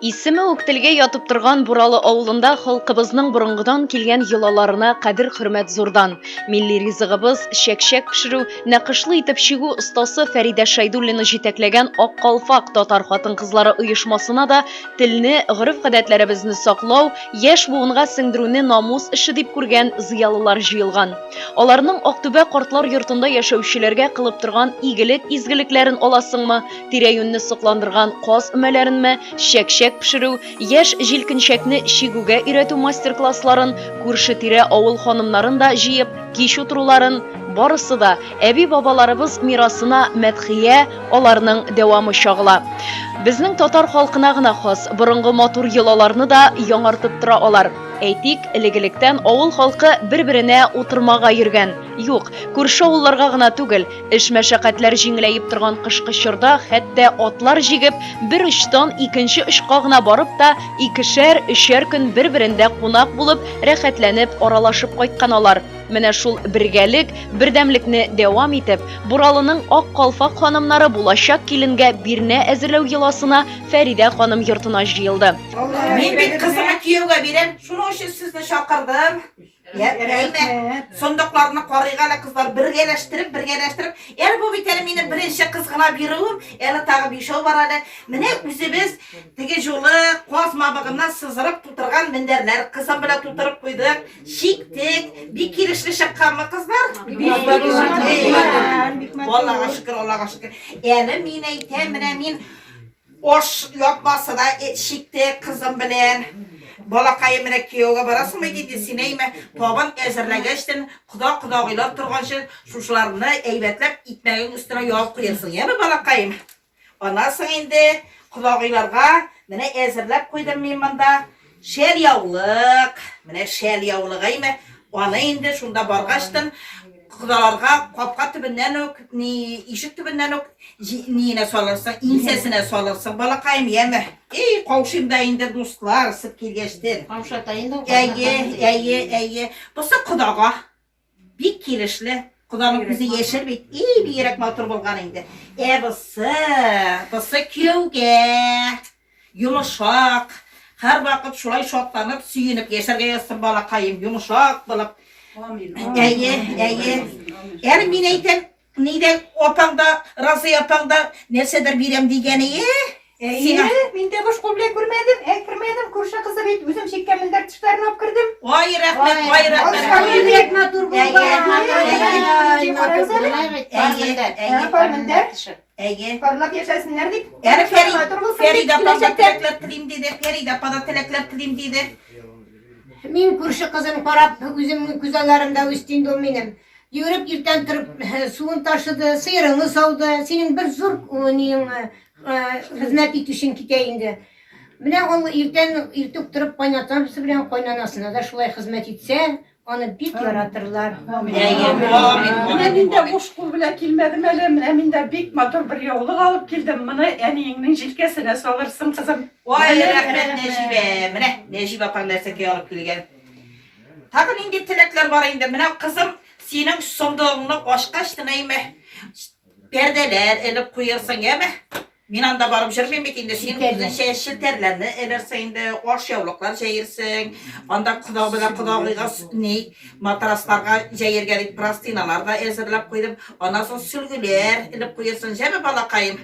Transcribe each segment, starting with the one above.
Исеме үк телгә ятып торган Буралы авылында халкыбызның борынгыдан килгән йолаларына кадер-хөрмәт зурдан. Милли ризыгыбыз чәкчәк пешерү, нәкышлы итеп чигү остасы Фәридә Шәйдуллина җитәкләгән Ак Калфак татар хатын-кызлары оешмасына да телне, гореф-гадәтләребезне саклау, яшь буынга сеңдерүне намус эше дип күргән зыялылар җыелган. Аларның Актүбә картлар йортында яшәүчеләргә кылып торган игелек изгелекләрен аласыңмы, тирә-юньне сокландырган каз өмәләренме, чәкчәк пешерү, яшь җилкенчәкне чигүгә өйрәтү мастер-классларын, күрше-тирә авыл ханымнарын да җыеп, кич утыруларын, барысы да әби-бабаларыбыз мирасына мәдхия, аларның дәвамы чагыла. Безнең татар халкына гына хас борынгы матур йолаларны да яңартып тора алар. Әйтик, элегелектән авыл халкы бер-беренә утырмага йөргән. Юк, күрше авылларга гына түгел, эш мәшәкатьләр җиңеләеп торган кышкы чорда хәтта атлар җигеп, бер очтан икенче очка гына барып та, икешәр, өчәр көн бер-берендә кунак булып, рәхәтләнеп, аралашып кайткан алар. Менә шул бергәлек, бердәмлекне дәвам итеп, Буралының Ак Калфак ханымнары булачак киленгә бирнә әзерләү йоласына Фәридә ханым йортына җыелды. Мин бит кызыма кияүгә бирәм, шуның өчен сезне чакырдым. Сондыкларны карыйга әле кызлар бергәләштереп, әле бу бит әле минем беренче кыз гына бирүем, әле тагы бишәү бар әле. Менә үзебез теге жолы каз мабыгыннан сызырып тутырган мендәрләр кызым белән тутырып куйдык. Чиктек, бик килешле чыкканмы кызлар? Аллага шөкер, Аллага шөкер. Әле мин әйтәм, менә мин ош япмасы да чиктек кызым белән балакайым менә кияүгә барасыңмы диде, син әйме, табан әзерләгәчтен, кодагыйлар торганчы, шушыларны әйбәтләп итмәгең өстенә яап куярсың, яме балакайым. Анасың инде кодагыйларга менә әзерләп куйдым мин монда шәл яулык, менә шәл яулык әйме, аны инде шунда баргачтын кудаларга капка төбеннән үк, ишек төбеннән үк ниенә салырсың, инсәсенә салырсың, балакайым яме. Эй, каушыйм да инде дуслар, сып килгәчтен. Каушатайын да. Әйе. Бусы кудага бик килешле. Куданың күзе яшел бит. Эй, бигрәк матур булган инде. Бусы кияүгә йомшак, һәр вакыт шулай шатланып, сөенеп яшәргә язсын балакайым, йомшак булып. Әйе. Әле мин әйтәм, нидә апаңда, Разый апаңда нәрсәдер бирәм дигәне, Мин дә буш кул белән кермәдем, күрше кызы бит, үзем чиккән мендәр тишләрен алып кердем. Ай, рәхмәт. Бик матур булган. Әйе. Карлап яшәсеннәр дип. Әле Фәридә апаңда теләкләр телим диде. Мин күрше кызын карап, үземнең күзалларымда үстенде ул минем. Йөреп иртән торып, суын ташыды, сыерыңны сауды, синең бер зур хезмәт итүшең китә инде. Менә ул иртүк торып кайнатасы белән кайнанасына да шулай хезмәт итсә, аны бик яратырлар. Менә мин дә буш кул белән килмәдем әле, менә мин дә бик матур бер яулык алып килдем. Моны әниеңнең җилкәсенә салырсың, кызым. Ай, рәхмәт Нәҗибә. Менә Нәҗибә апаң нәрсәгә алып килгән. Тагы нинди теләкләр бар инде. Менә кызым, синең сондыгыңны ачкачтын әйме. Пәрдәләр элеп куярсың, яме? Мин анда барып җырмыйм бит инде, син үзеңчә шелтәрләрне эләрсең инде, аш яулыклар җәйерсең, анда кудагыйга матрасларга җәйергә дип пластиналар да әзерләп куйдым. Аннан соң сөлгеләр элеп куярсың, җәме балакайым.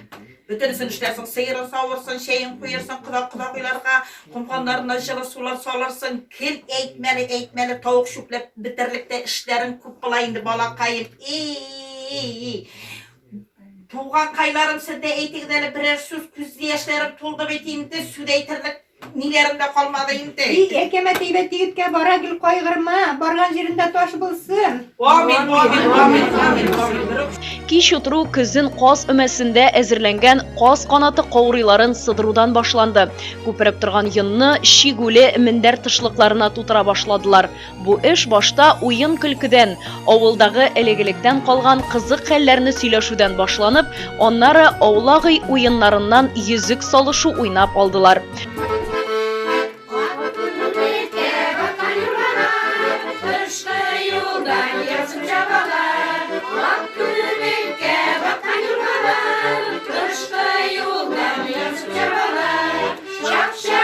Бөтенесен эшләрсең, сыерын савырсың, чәен куярсың, кудагыйларга, компаннарына җылы сулар салырсың, кел әйтмәле, тавык шүпләп битерлектә эшләрең күп була инде балакайым. Туган кайларым сездә әйтегез әле берәр сүз күз яшьләрем тулды бит инде, сүз әйтерлек ниләрендә калмады инде. Әкәмәт әйбәт егеткә бара гел кайгырма, барган җирендә таш булсын. Амин. Кич утыру көзен каз өмәсендә әзерләнгән каз канаты каурыйларын сыдырудан башланды. Күпереп торган йонны чигүле мендәр тышлыкларына тутыра башладылар. Бу эш башта уен-көлкедән, авылдагы элегелектән калган кызык хәлләрне сөйләшүдән башланып, аннары аулагый уеннарыннан йөзек салышу уйнап алдылар. Shop, shop.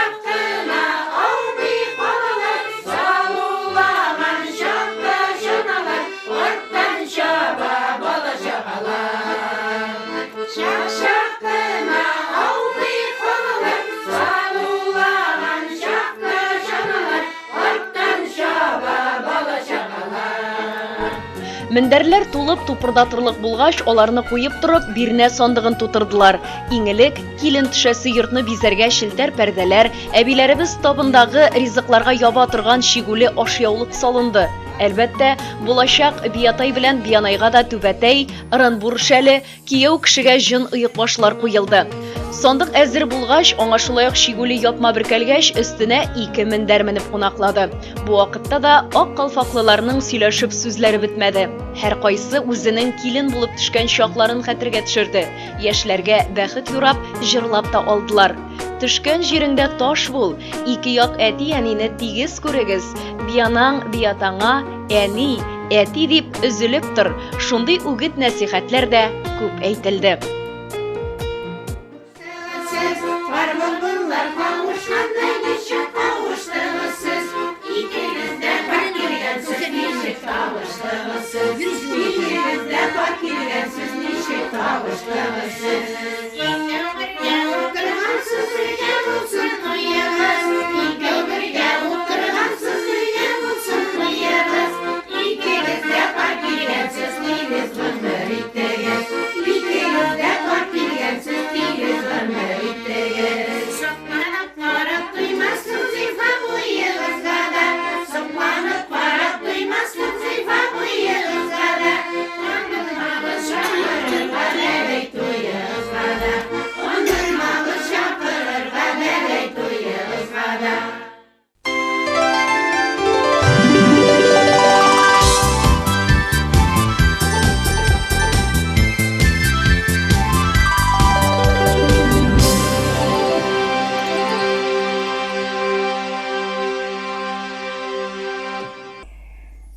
Мендәрләр тулып тупырдатырлык булгач, аларны куеп торып, бирнә сандыгын тутырдылар. Иң элек килен төшәсе йортны бизәргә челтәр пәрдәләр, әбиләребез табындагы ризыкларга яба торган шигуле ашъяулык салынды. Әлбәттә, булачак Биятай белән Биянайга да түбәтәй, ырынбур шәле, кияү кешегә җын ыек башлар куелды. Сандык әзер булгач, аңа шулай ук шигули япма бөркәлгәч, өстенә 2 мендәр менеп кунаклады. Бу вакытта да ак калфаклыларның сөйләшеп сүзләре бетмәде. Һәр кайсы үзенең килен булып төшкән чакларын хәтергә төшерде. Яшьләргә бәхет юрап, җырлап та алдылар. Төшкән җиреңдә таш бул, 2 як әти-әнине тигез күрегез. Биянаң биятаңа, әни, әти дип өзелеп тор. Шундый үгет нәсихәтләр дә күп әйтелде.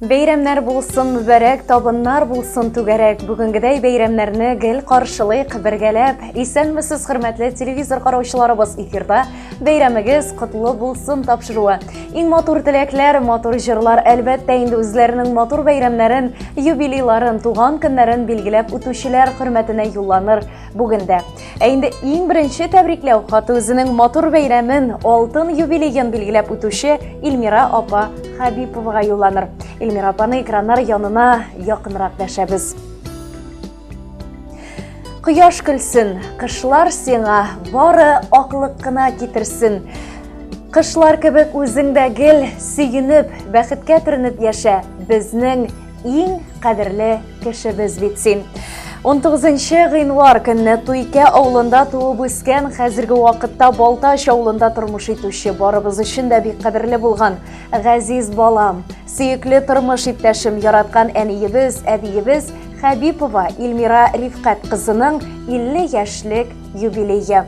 Бәйрәмнәр булсын мүбәрәк, табыннар булсын түгәрәк. Бүгенгедәй бәйрәмнәрне гел каршылык, бергәләп. Исәнмесез, хөрмәтле телевизор караучыларыбыз, эфирда бәйрәмегез котлы булсын тапшыруы. Иң матур теләкләр, матур җырлар, әлбәттә инде үзләренең матур бәйрәмнәрен, юбилейларын, туган көннәрен билгеләп үтүчеләр хөрмәтенә юлланыр бүгендә. Инде иң беренче тәбрикләү хаты үзенең матур бәйрәмен, алтын юбилейын билгеләп үтүче Илмира апа Хәбиповага юлланыр. Илмира апаны экраннар янына якынрак дәшәбез. Кояш көлсен, кышлар сиңа бары аклык кына китерсен. Кышлар кебек үзеңдә гел сөенеп, бәхеткә төренеп яшә. Безнең иң кадерле кешебез бит син. 19 гыйнвар көнне Туйка авылында туып үскән, хәзерге вакытта Балтач авылында тормыш итүче, барыбыз өчен дә бик кадерле булган газиз балам, сөекле тормыш иптәшем, яраткан әниебез, әбиебез Хәбипова Илмира Рифкать кызының 50 яшьлек юбилее.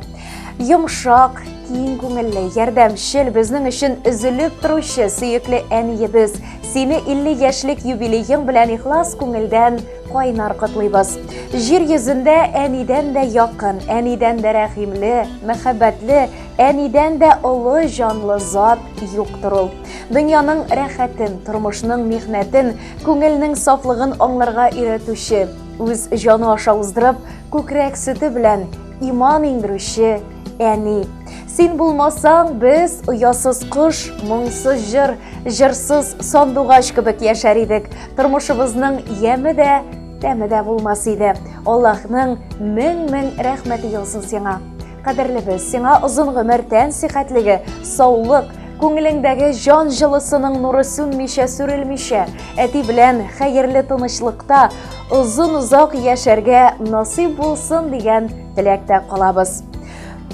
Йомшак, киң күңелле, ярдәмчел, безнең өчен üzülеп торучы сөекле әниебез, сине 50 яшьлек юбилеең белән ихлас күңелдән кайнар котлыйбыз. Җир йөзендә әнидән дә якын, әнидән дә рәхимле, мәхәббәтле, әнидән дә олы җанлы зат юктыр ул. Дөньяның рәхәтен, тормышның михнәтен, күңелнең сафлыгын аңларга өйрәтүче, үз җаны аша уздырып, күкрәк сөте белән иман иңдерүче әни. Син булмасаң, без оясыз кош, моңсыз җыр, җырсыз сандугач кебек яшәр идек. Тормышыбызның яме дә, тәме дә булмас иде. Аллаһның мең рәхмәте яусын сиңа. Кадерлебез, сиңа озын гомер, тән сихәтлеге, саулык, күңелеңдәге җан җылысының нуры сүнмичә, сүрелмичә, әти белән хәерле тынычлыкта озын-озак яшәргә насыйп булсын дигән теләктә калабыз.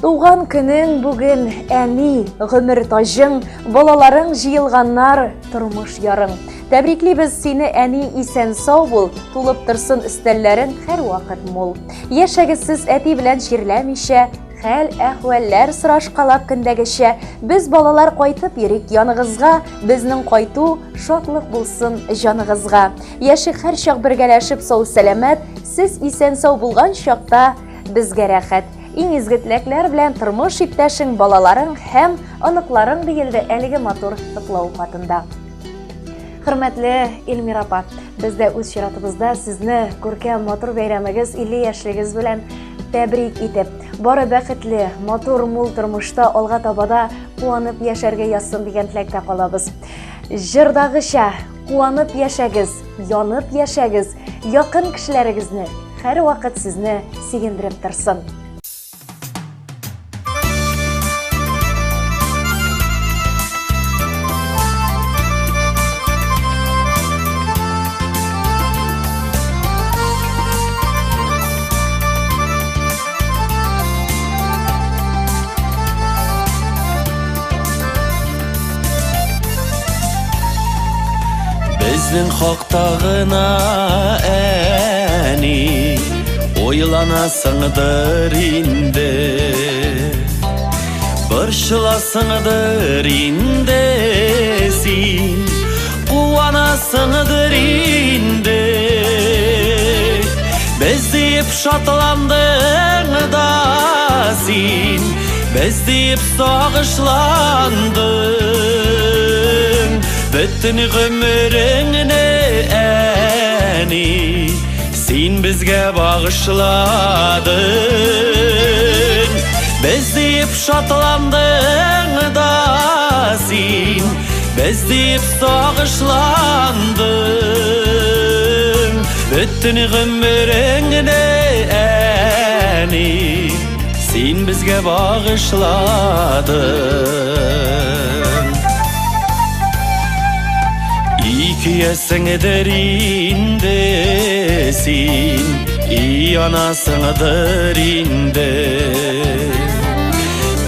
Туган көнең бүген, әни, гомер таҗың, балаларың җыелганнар, тормыш ярың. Тәбриклибез сине, әни, исән сау бул, тулып торсын өстәлләрең һәр вакыт мул. Яшәгезсез әти белән чирләмичә, хәл-әхвәлләр сорашкалап көндәгечә, без балалар кайтып йөрик яныгызга, безнең кайту шатлык булсын җаныгызга. Яшик һәр чак бергәләшеп сау-сәламәт, сез исән сау булган чакта безгә рәхәт. Иң изге теләкләр белән тормыш иптәшең, балаларың һәм оныкларың диелде әлеге матур котлау хатында. Хөрмәтле Илмира апа, без дә үз чиратыбызда сезне күркәм матур бәйрәмегез 50 яшьлегез белән тәбрик итеп, бары бәхетле, мотор мул тормышта алга табада куанып яшәргә язсын дигән теләктә калабыз. Җырдагыча куанып яшәгез, янып яшәгез, якын кешеләрегезне һәр вакыт сезне сөендереп торсын. Безнең хактагына әни ойланасыңдыр инде, борчыласыңдыр инде син, куанасыңдыр инде. Без дип шатландың да син, без дип сагышландың. Bütün ömrüngni әни, син безгә багышладың. Без дип шатландың да син, без дип сагышландың. Bütün ömrüngni әни, син безгә багышладың. Kiyesіңdir inde sin, yanasыңdır inde.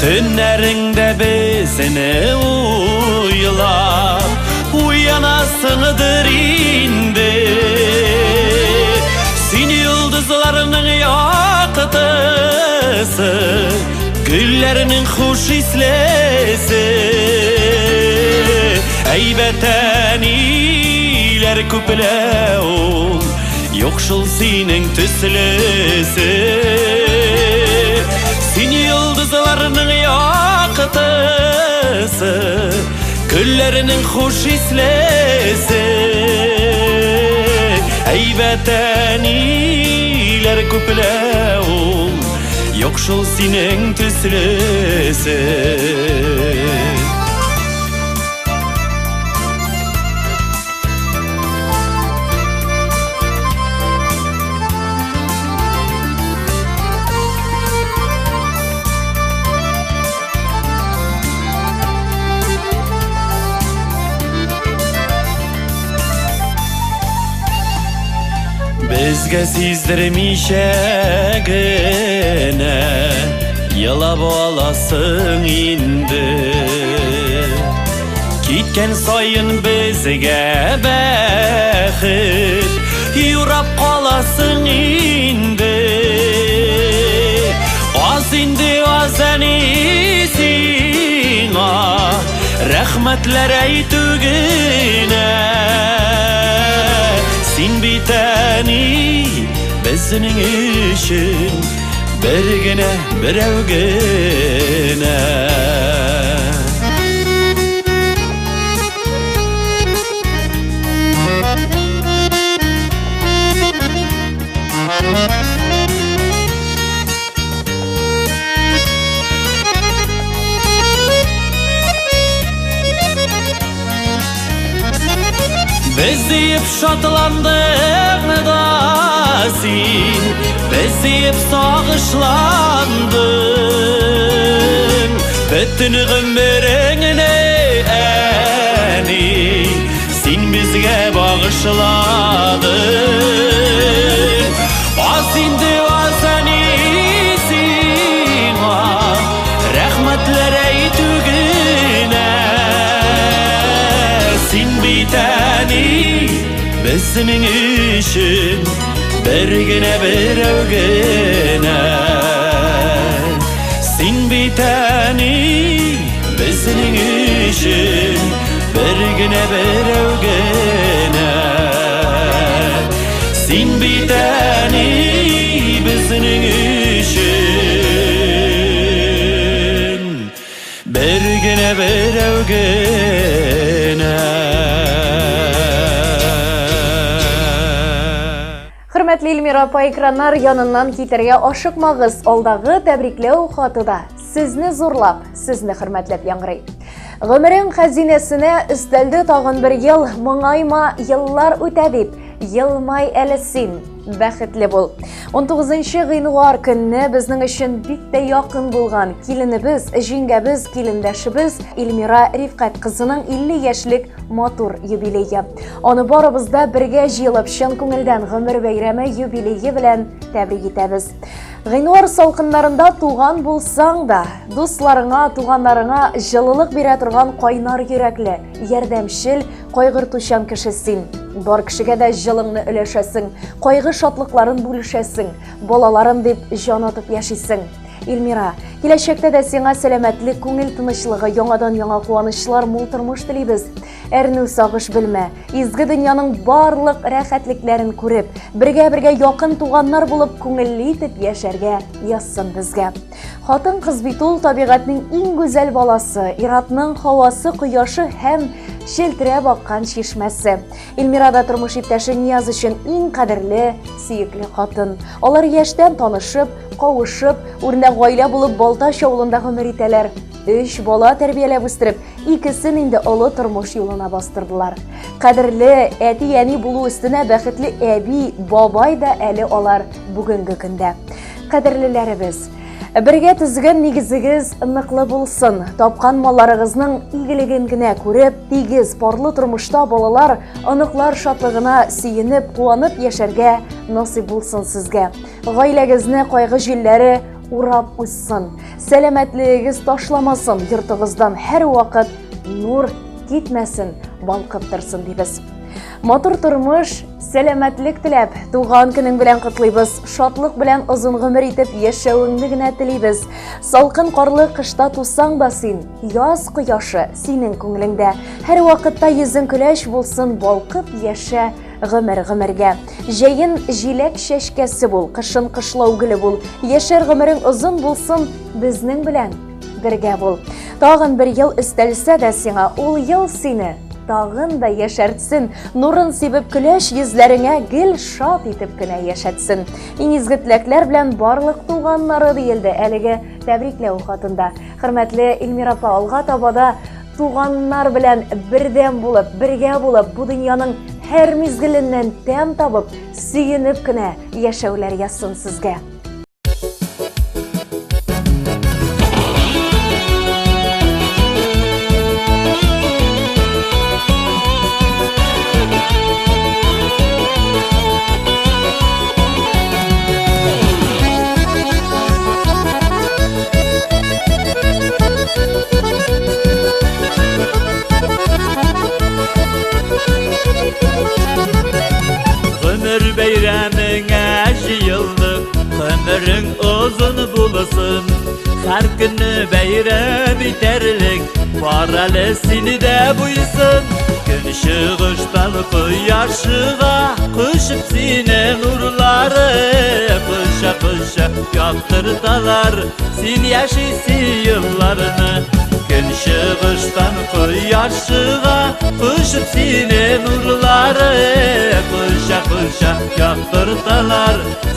Tünlerinde bezini uylap, uyanasыңdır inde. Sin yıldızlarının yakıtısı, güllerinin hoş islesi. Ey beteniler küple ol, yokşul senin tüslesi. Sin yıldızlarının yakıtısı, güllerinin hoş islesi. Ey beteniler küple ol, yokşul senin tüslesi. Bizge sizdirmişe gene, yılab olasın indi. Gitken sayın bizge bexit, yurap kalasın indi. Az indi az enisina, rahmetler eytügüne. Sin biteni bezinin işin, bergene berevgene. Biz deyip şatlandın da sin, biz deyip sağışlandın. Bütün ömrüngni әni, sin bizge bağışladın. Az indi az enisina, rahmetler eytügüne. Sin biteni bezinin işin, bergene berevgene. Sin biteni bezinin işin, bergene berevgene. Sin biteni bezinin işin, bergene berevgene. Хөрмәтле Эльмира апа, экраннар яныннан китәргә ашыкмагыз. Алдагы тәбрикләү хаты да сезне зурлап, сезне хөрмәтләп яңгырый. Гомерең хәзинәсенә өстәлде тагын бер ел, моңайма еллар үтә дип, елмай әле син. Бәхетле бул. 19 гыйнвар көнне безнең өчен бик тә якын булган киленебез, җиңгәбез, килендәшебез Эльмира Рифкать кызының 50 яшьлек матур юбилее. Аны барыбыз да бергә җыелып чын күңелдән гомер бәйрәме юбилее белән тәбрик итәбез. Гыйнвар салкыннарында туган булсаң да, дусларыңа, туганнарыңа җылылык бирә торган кайнар йөрәкле, ярдәмчел, кайгыртучан кеше син. Бар кешегә дә җылыңны өләшәсең, кайгы шатлыкларын бүлешәсең, балаларым дип җан атып яшисең. Эльмира, киләчәктә дә сиңа сәламәтлек, күңел тынычлыгы, яңадан яңа куанычлар, мул тормыш телибез. Әрнү сагыш белмә, изге дөньяның барлык рәхәтлекләрен күреп, бергә якын туганнар булып, күңелле итеп яшәргә язсын безгә. Хатын кыз бит ул табигатьнең иң гүзәл баласы, иратның һавасы, кояшы һәм шелтерәп аккан чишмәсе. Эльмирада тормыш иптәше Нияз өчен иң кадерле, сөекле хатын. Алар яшьтән танышып, кавышып, үрнәк гаилә булып Балтач авылында гомер итәләр. 3 бала тәрбияләп үстереп, икесен инде олы тормыш юлына бастырдылар. Кадерле әти-әни булу өстенә бәхетле әби, бабай да әле алар бүгенге көндә. Кадерлеләребез, бергә төзегән нигезегез ныклы булсын. Тапкан малларыгызның игелеген генә күреп, тигез парлы тормышта балалар, аныклар шатлыгына сөенеп, куанып яшәргә насыйп булсын сезгә. Гаиләгезне кайгы җилләре урап үссен. Сәламәтлегегез ташламасын, йортыгыздан һәр вакыт нур китмәсен, балкып торсын дибез. Матур тормыш, сәламәтлек теләп, туган көнең белән котлыйбыз, шатлык белән озын гомер итеп яшәвеңне генә телибез. Салкын карлы кышта тусаң да син, яз кояшы синең күңелеңдә. Һәр вакытта йөзең көләч булсын, балкып яшә гомергә. Җәен җиләк чәчкәсе бул, кышын кышлау гөле бул. Яшәр гомерең озын булсын, безнең белән бергә бул. Тагын бер ел өстәлсә дә сиңа, ул ел сине тагын да яшәртсен, нурын сибеп көләч йөзләреңә гел шат итеп кенә яшәтсен. Иң изге теләкләр белән барлык туганнары диелде әлеге тәбрикләү хатында. Хөрмәтле Эльмира апа, алга табада туганнар белән бердәм булып, бергә булып, бу дөньяның һәр мизгеленнән тәм табып, сөенеп кенә яшәүләр язсын сезгә. Ömür beyramına yıldık, ömrün uzun bulasın. Her günü beyram biterlik, paralesini de buysun. Gün ışığıştan kıyaşığa, kışıp sine nurları. Kışa kışa yaktırdalar, sin yaşısı yıllarını. Gün ışığıştan kıyaşığa, kışıp sine nurları. Kışa kışa yaktırdalar,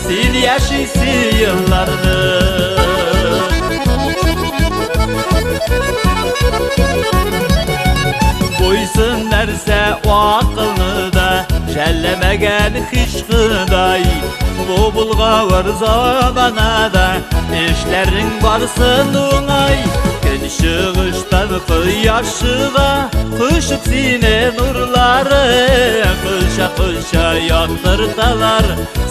sin yaşısı yıllarını. Boysun nerse o akıllı da, şellemegen hışkıday. Bu bulgar zamanada, işlerin varsın oğay. Gün ışığıştan kıyaşığa, kışıp sine nurları. Kışa kışa yaktırdalar,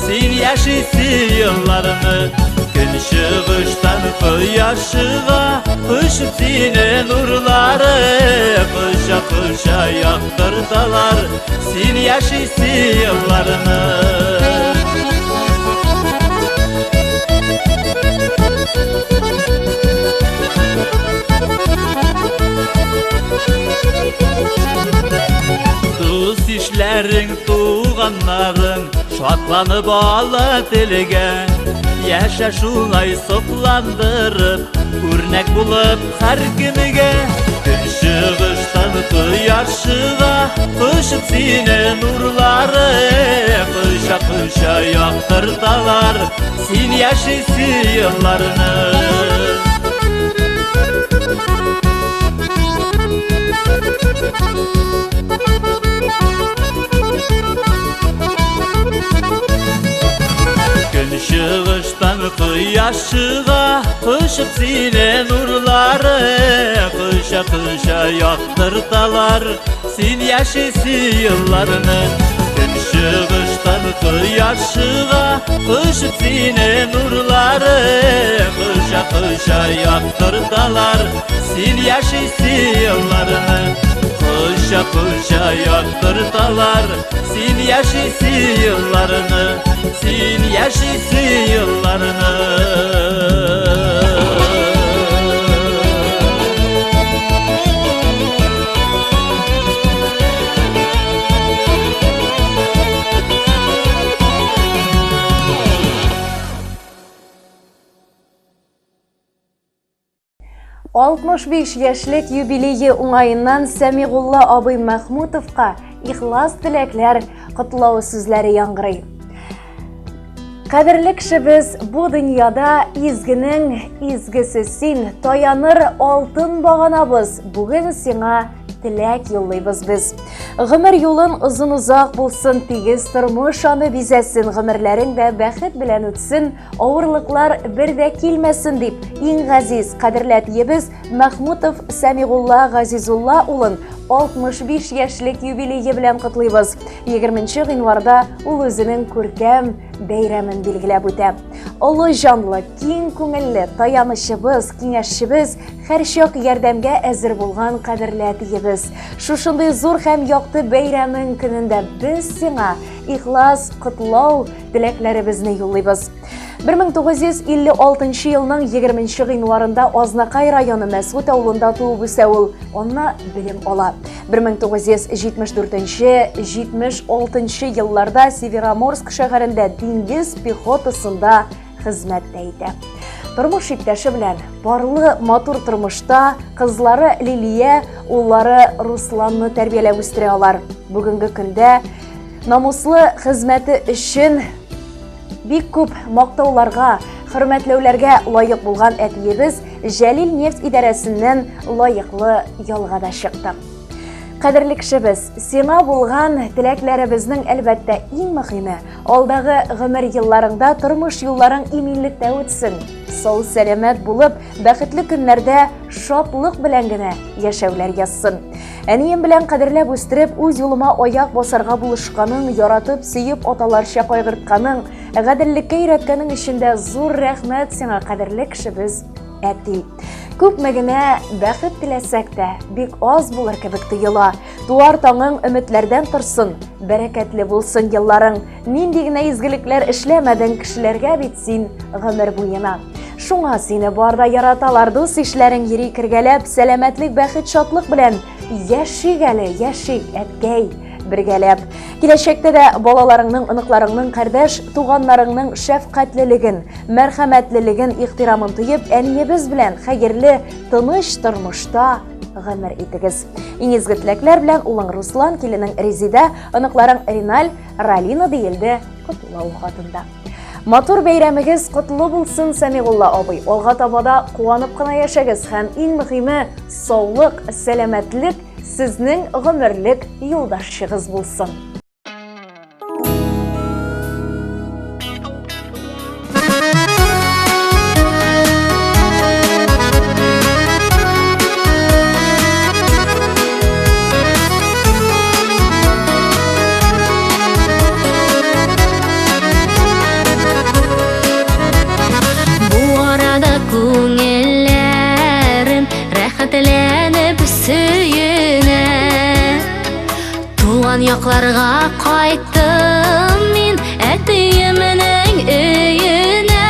sin yaşısı yıllarını. Gün ışığıştan kıyaşığa, kışıp sine nurları. Kışa kışa yaktırdalar, sin yaşısı yıllarını. Dost işlerin, tuğanların, şatlanıp ala telege. Yaşa şulay soklandırıp, örnek bulup her günüge. Gün ışığıştan Кыяшыга кышып сине нурлары, кыша яктырталар син яшиси елларны. Gün шығыштан кыяшыга кышып сине нурлары, кыша яктырталар син яшиси елларны. Gün шығыштан кыяшыга кышып сине нурлары, кыша яктырталар син яшиси елларны. Кыша яктырталар син яшиси елларны, син яшиси елларны. Алтмыш 65 яшьлек юбилейы уңайыннан Сәмигулла абый Мәхмүтовка ихлас теләкләр, котлау сүзләре яңгырый. Кадерле кешебез, бу дөньяда изгенең изгесе син, таяныр алтын баганабыз. Бүген сиңа теләк юллыйбыз без. Гомер юлын озын-узак булсын, тигез тормыш аны бизәсен, гомерләрең дә бәхет белән үтсен, авырлыклар бер дә килмәсен дип, иң газиз, кадерләтебез Мәхмүтов Сәмигулла Газизулла улын 65 яшьлек юбилейы белән котлыйбыз. 20 гыйнварда ул үзенең күркәм бәйрәмен билгеләп үтә. Олы җанлы, киң күңелле, таянычыбыз, киңәшчебез, һәрчак ярдәмгә әзер булган кадерләтебез. Шушындый зур һәм якты бәйрәмең көнендә без сиңа ихлас котлау теләкләребезне юллыйбыз. 1956 елның 20 гыйнварында Азнакай районы Мәсгут авылында туып үсә ул. Онна белем ала. 1974-76 елларда Североморск шәһәрендә диңгез пехотасында хезмәттә итә. Тормыш иптәше белән барлы матур тормышта кызлары Лилия, уллары Русланны тәрбияләп үстерә алар. Бүгенге көндә намуслы хезмәте өчен бик күп мактауларга, хөрмәтләүләргә лаек булган әтиебез Җәлил нефть идарәсеннән лаеклы ялга да чыкты. Кадерле кешебез, сиңа булган теләкләребезнең әлбәттә иң мөһиме алдагы гомер елларыңда тормыш юлларың иминлектә үтсен. Сау сәламәт булып, бәхетле көннәрдә шатлык белән генә яшәүләр язсын. Әнием белән кадерләп үстереп, үз юлыма аяк басарга булышканың, яратып, сөеп аталарча кайгыртканың, гаделлеккә өйрәткәнең өчен дә зур рәхмәт сиңа, кадерле кешебез әти. Күпме генә бәхет теләсәк тә, бик аз булыр кебек тоела. Туар таңың өметләрдән торсын, бәрәкәтле булсын елларың. Нинди генә изгелекләр эшләмәдең кешеләргә бит син гомер буена. Шуңа сине барда яраталар, дус ишләрең йөри кергәләп, сәламәтлек, бәхет, шатлык белән яшик әле, яшик әткәй бергәләп. Киләчәктә дә балаларыңның, оныкларыңның, кардәш туганнарыңның шәфкатьлелеген, мәрхәмәтлелеген, ихтирамын тоеп, әниебез белән хәерле, тыныч тормышта гомер итегез. Иң изге теләкләр белән улың Руслан, киленең Резида, оныкларың Риналь, Ралина диелде котлау хатында. Матур бәйрәмегез котлы булсын, Сәмигулла абый. Алга табада куанып кына яшәгез һәм иң мөһиме саулык, сәламәтлек сезнең гомерлек юлдашыгыз булсын. Күңелләрем рәхәтләнеп сөенә, туган якларга кайттым мин әтиемнең өенә.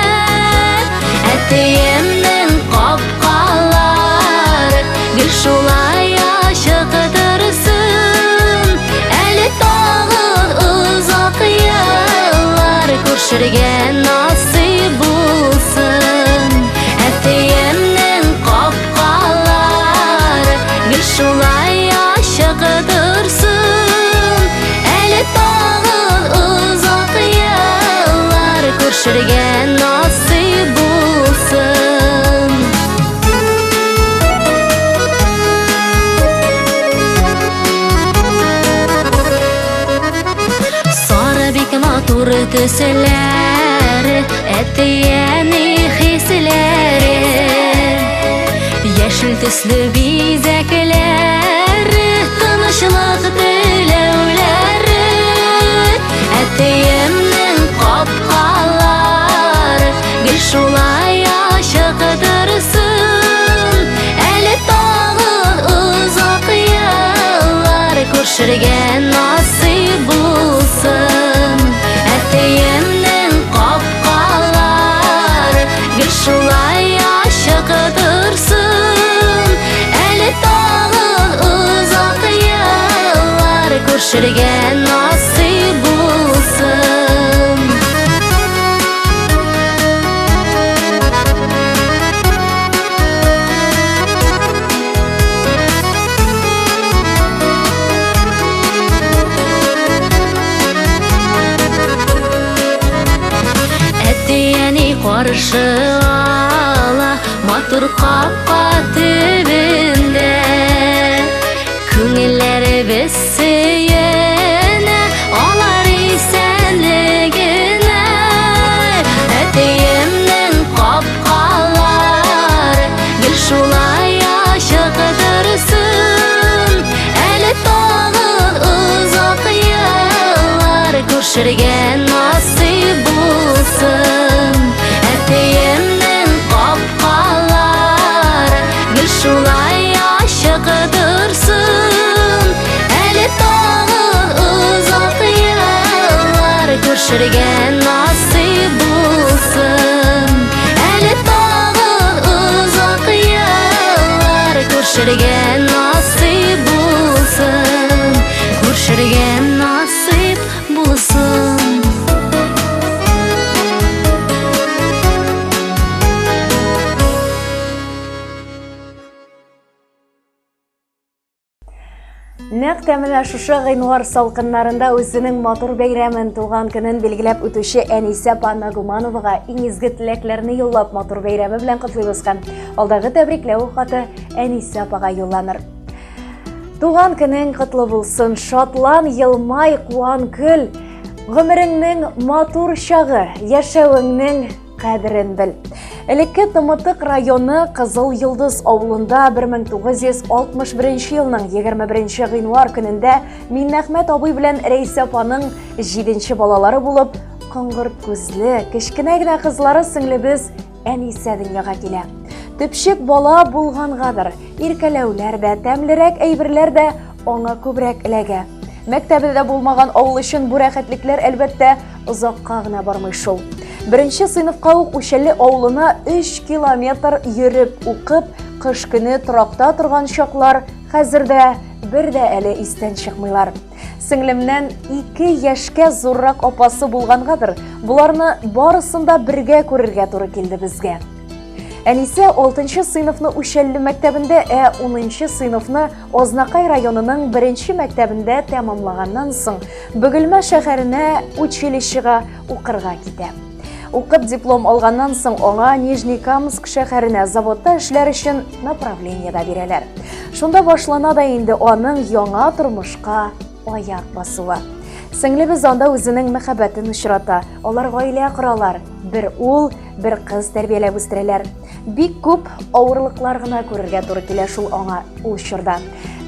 Әтиемнең капкалары гел шулай ачык торсын, әле тагын озак еллар күршергә насыйп булсын. Әтиемнең капкалары гел шулай ачык матур төсләре, әтияне хисләре, яшел төсле бизәкләре, тынычлык теләүләре, әтиемнең капкалары гел шулай ачык торсын, әле тагы озак еллар күршергә насыйп булсын. Әтиемнең капкалары гел шулай ачык торсын, әле тагы озак еллар күршергә насыйп булсын. Әтияне каршы ала матур капка төбендә, күңелләребез сөенә алар исәнлегенә. Әтиемнең капкалары гел шулай ачык торсын, әле тагы озак еллар күршергә насыйп булсын. Әтиемнең капкалары гел шулай ачык торсын, әле тагы озак еллар күршергә насыйп булсын. Әле тагы озак еллар күршергә насыйп булсын, күршергә насыйп булсын. Нәкъ менә шушы гыйнвар салкыннарында үзенең матур бәйрәмен, туган көнен билгеләп үтүче Әнисә апа Нагумановага иң изге теләкләрне юллап матур бәйрәме белән котлыйбыз һәм алдагы тәбрикләү хаты Әнисә апага юлланыр. Туган көнең котлы булсын, шатлан, елмай, куан, көл. Гомереңнең матур чагы, яшәвеңнең кадерен бел. Элекке Тымытык районы Кызыл Йолдыз авылында 1961 елның 21 гыйнвар көнендә Миннәхмәт абый белән Рәйсә апаның 7нче балалары булып, кыңгыр күзле, кечкенә генә кызлары сеңлебез Әнисә дөньяга килә. Төпчек бала булгангадыр, иркәләүләр дә, тәмлерәк әйберләр дә аңа күбрәк эләгә. Мәктәбендә булмаган авыл өчен бу рәхәтлекләр әлбәттә озакка гына бармый шул. Беренче сыйныфка ук Үшәле авылына 3 километр йөреп укып, кыш көне торакта торган чаклар хәзердә бер дә әле истән чыкмыйлар. Сеңлемнән 2 яшькә зуррак апасы булгангадыр, буларны барысында бергә күрергә туры килде безгә. Әнисә 6нчы сыйныфны Үшәле мәктәбендә, 10нчы сыйныфны Азнакай районының 1нче мәктәбендә тәмамлаганнан соң Бөгелмә шәһәренә училищега укырга китә. Укып диплом алганнан соң аңа Нижнекамск шәһәренә заводта эшләр өчен направление да бирәләр. Шунда башлана да инде аның яңа тормышка аяк басуы. Сеңлебез анда үзенең мәхәббәтен очрата. Алар гаилә коралар. Бер ул, бер кыз тәрбияләп үстерәләр. Бик күп авырлыклар гына күрергә туры килә шул аңа ул чорда.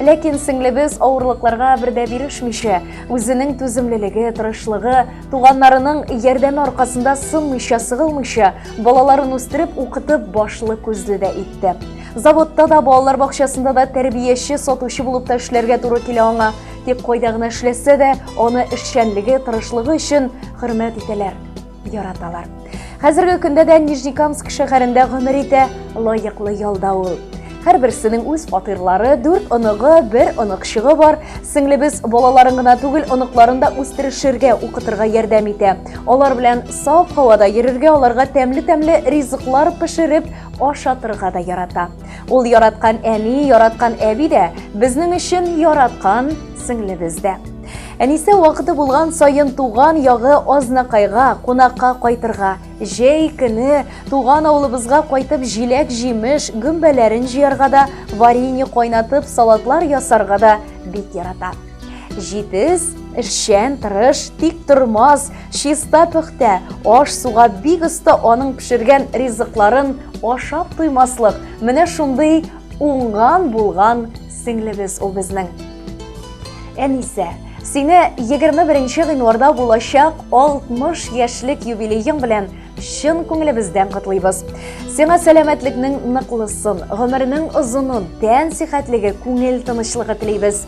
Ләкин сеңлебез авырлыкларга бер дә бирешмичә, үзенең түземлелеге, тырышлыгы, туганнарының ярдәме аркасында сынмыйча, сыгылмыйча, балаларын үстереп, укытып, башлы күзле дә итте. Заводта да, балалар бакчасында да тәрбияче, сатучы булып та эшләргә туры килә аңа. Тик кайда гына эшләсә дә, аны эшчәнлеге, тырышлыгы өчен хөрмәт итәләр, яраталар. Хәзерге көндә дә Нижнекамск шәһәрендә гомер итә лаеклы ялда ул. Һәрберсенең үз фатирлары, 4 оныгы, 1 оныкчыгы бар. Сеңлебез балаларын гына түгел, оныкларын да үстерешергә, укытырга ярдәм итә. Алар белән саф һавада йөрергә, аларга тәмле-тәмле ризыклар пешереп, ашатырга да ярата. Ул яраткан әни, яраткан әби дә безнең өчен яраткан сеңлебез дә. Әнисә вакыты булган сайын туган ягы Азнакайга, кунакка кайтырга, җәй көне туган авылыбызга кайтып җиләк, җимеш, гөмбәләрен җыярга да, варенье кайнатып, салатлар ясарга да бик ярата. Җитез, эшчән, тырыш, тик тормас, чиста пөхтә, аш суга бик оста аның пешергән ризыкларын ашап туймаслык. Менә шундый уңган булган сеңлебез ул безнең. Әнисә, сине 21 гыйнварда булачак 60 яшьлек юбилеең белән чын күңелебездән котлыйбыз. Сиңа сәламәтлекнең ныклысын, гомернең озынын, тән сихәтлеге, күңел тынычлыгы телибез.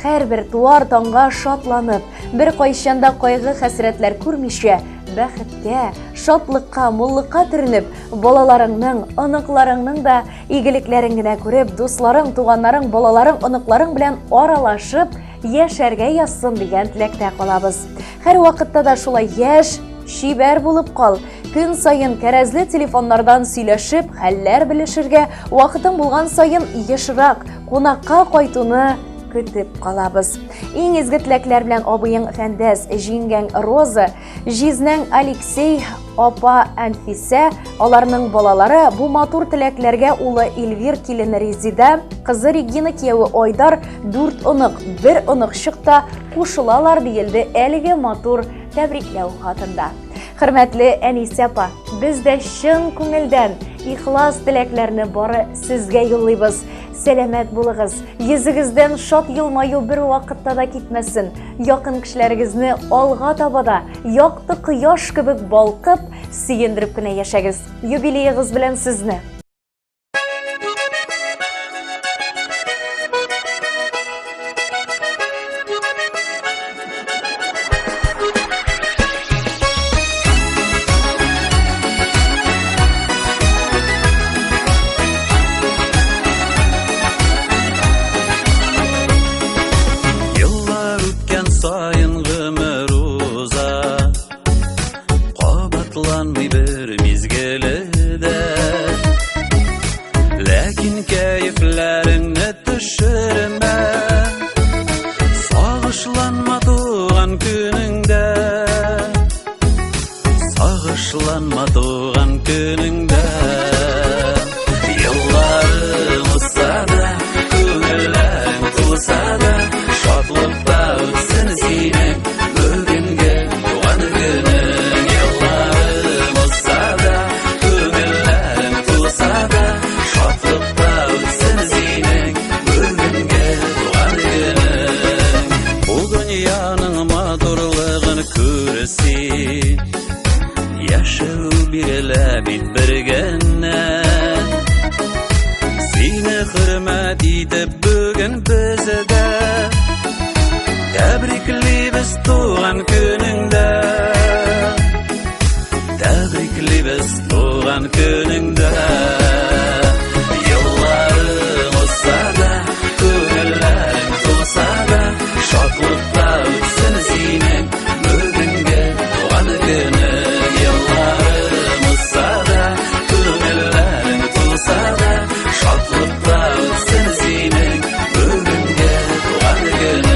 Һәрбер туар таңга шатланып, бер кайчанда кайгы хәсрәтләр күрмичә, бәхеткә, шатлыкка, муллыкка төренеп, балаларыңның, оныкларыңның да игелекләрен генә күреп, дусларың, туганнарың, балаларың, оныкларың белән аралашып, яшәргә язсын дигән теләктә калабыз. Һәр вакытта да шулай яшь, шибәр булып кал. Көн сайын кәрәзле телефоннардан сөйләшеп, хәлләр белешергә, вакытың булган сайын ешрак, кунакка кайтуны көтеп калабыз. Иң изге теләкләр белән абыең Фәндәс, җиңгәң Роза, җизнәң Алексей, апа Әнфисә, аларның балалары бу матур теләкләргә улы Эльвир килене Резида, кызы Регина кияүе Айдар, 4 онык, 1 онык чыкта кушылалар диелде әлеге матур тәбрикләү хатында. Хөрмәтле Әнисә апа, без дә чын күңелдән ихлас теләкләрне бары сезгә юллыйбыз. Сәламәт булыгыз, йөзегездән шат елмаю бер вакытта да китмәсен. Якын кешеләрегезне алга табада, якты кояш кебек балкып, сөендереп кенә яшәгез. Юбилеегыз белән сезне. Sayın gümür uza Qabatlanmay bir mizgilide Lakin keyiflerini düşürme Sağışlanma doğan gününde Sağışlanma doğan gününde Yıllarım ussa da Köngüllerim tulsa da Şadlıkta ötsün senin bugünkü doğan günün Yıllarım olsa da Köngüllerim tulsa da Şadlıkta ötsün senin bugünkü doğan günün Bu dünyanın madurluğunu küresin Yaşağı birle bitbirgenne Seni hürmet edip bugün bize de Təbrikliybiz doğan günündə Təbrikliybiz doğan günündə Yıllarım olsa da Köngüllərim tulsa da Şadlıqla ötsün senin bugünkü doğan günün Yıllarım olsa da Köngüllərim tulsa da Şadlıqla ötsün senin bugünkü doğan günün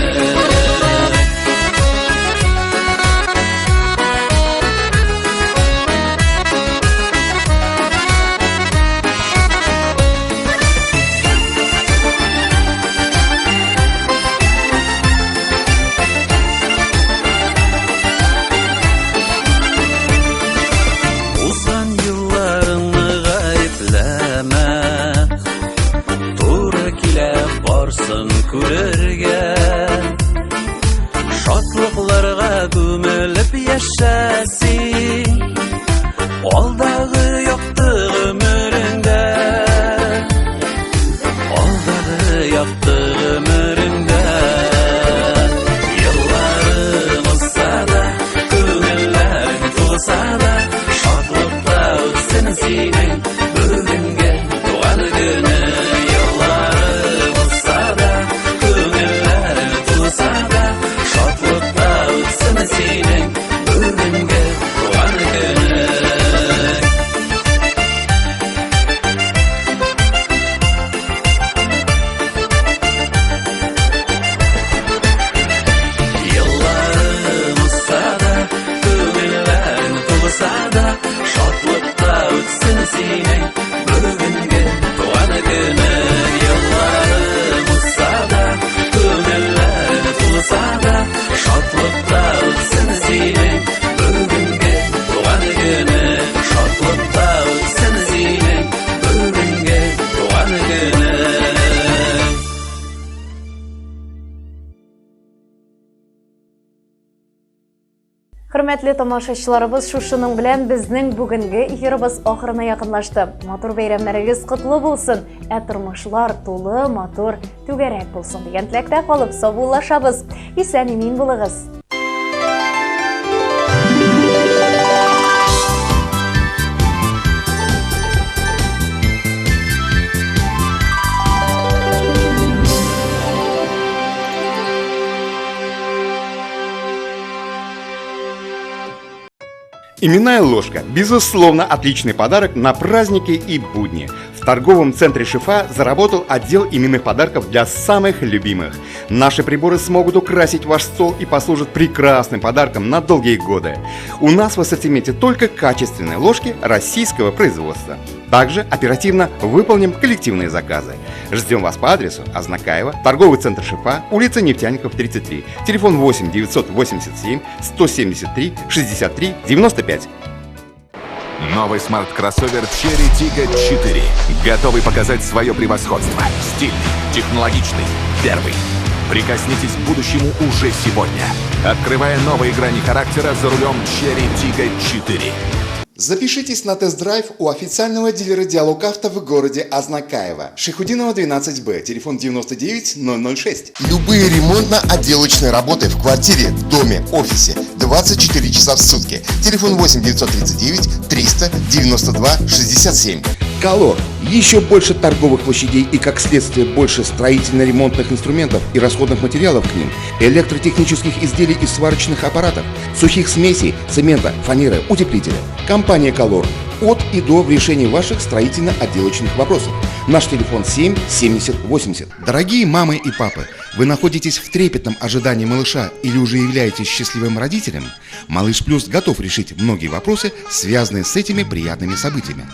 Хөрмәтле тамашачыларыбыз, шушының белән безнең бүгенге эфирыбыз ахырына якынлашты. Матур бәйрәмнәрегез котлы булсын, тормышлар тулы, матур, түгәрәк булсын дигән теләктә калып саубуллашабыз. Исән-имин булыгыз. Именная ложка – безусловно отличный подарок на праздники и будни. В торговом центре Шифа заработал отдел именных подарков для самых любимых. Наши приборы смогут украсить ваш стол и послужат прекрасным подарком на долгие годы. У нас в ассортименте только качественные ложки российского производства. Также оперативно выполним коллективные заказы. Ждем вас по адресу Азнакаева, торговый центр Шифа, улица Нефтяников, 33, телефон 8 987 173 63 95. Новый смарт-кроссовер Cherry Tiggo 4. Готовый показать свое превосходство. Стильный, технологичный, первый. Прикоснитесь к будущему уже сегодня. Открывая новые грани характера за рулем Cherry Tiggo 4. Запишитесь на тест-драйв у официального дилера Диалог Авто в городе Азнакаево. Шейхутдинова, 12Б, телефон 99 006. Любые ремонтно-отделочные работы в квартире, доме, офисе 24 часа в сутки. Телефон 8 939 300 92 67. Колор. Еще больше торговых площадей и, как следствие, больше строительно-ремонтных инструментов и расходных материалов к ним, электротехнических изделий и сварочных аппаратов, сухих смесей, цемента, фанеры, утеплителя. Компания «Колор». От и до в решении ваших строительно-отделочных вопросов. Наш телефон 7 70 80. Дорогие мамы и папы, вы находитесь в трепетном ожидании малыша или уже являетесь счастливым родителем? Малыш Плюс готов решить многие вопросы, связанные с этими приятными событиями.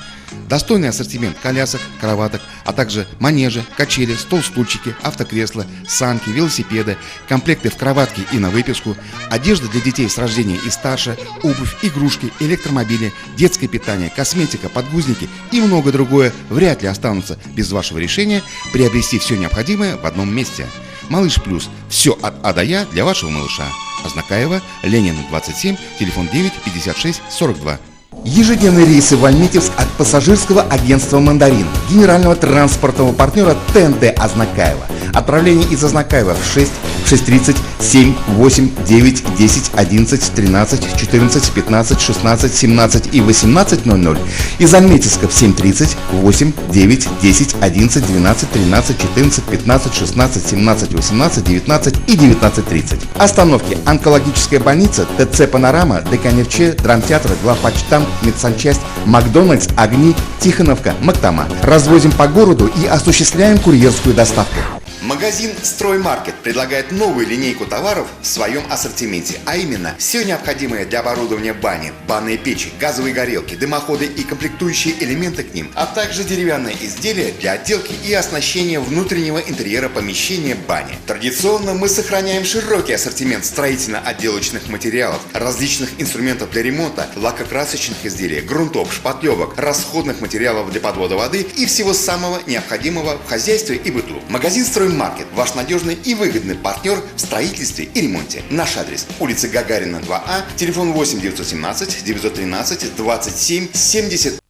Достойный ассортимент колясок, кроваток, а также манежи, качели, стол-стульчики, автокресла, санки, велосипеды, комплекты в кроватке и на выписку, одежда для детей с рождения и старше, обувь, игрушки, электромобили, детское питание, косметика, подгузники и многое другое вряд ли останутся без вашего решения приобрести все необходимое в одном месте. Малыш Плюс. Все от А до Я для вашего малыша. Азнакаева, Ленина, 27, телефон 9 56 42. Ежедневные рейсы в Альметьевск от пассажирского агентства «Мандарин», генерального транспортного партнера ТНТ Азнакаева. Отправление из Азнакаева в 6, 6:30, 7, 8, 9, 10, 11, 13, 14, 15, 16, 17 и 18:00. Из Альметьевска в 7:30, 8, 9, 10, 11, 12, 13, 14, 15, 16, 17, 18, 19 и 19:30. Остановки: онкологическая больница, ТЦ «Панорама», Деканерче, драмтеатр, главпочтамт, медсанчасть, Макдональдс, Огни, Тихоновка, Мактама. Развозим по городу и осуществляем курьерскую доставку. Магазин «Строймаркет» предлагает новую линейку товаров в своем ассортименте, а именно все необходимое для оборудования бани, банные печи, газовые горелки, дымоходы и комплектующие элементы к ним, а также деревянные изделия для отделки и оснащения внутреннего интерьера помещения бани. Традиционно мы сохраняем широкий ассортимент строительно-отделочных материалов, различных инструментов для ремонта, лакокрасочных изделий, грунтов, шпатлевок, расходных материалов для подвода воды и всего самого необходимого в хозяйстве и быту. Магазин «Строймаркет» – ваш надежный и выгодный партнер в строительстве и ремонте. Наш адрес – улица Гагарина, 2А, телефон 8 917 913 27 70.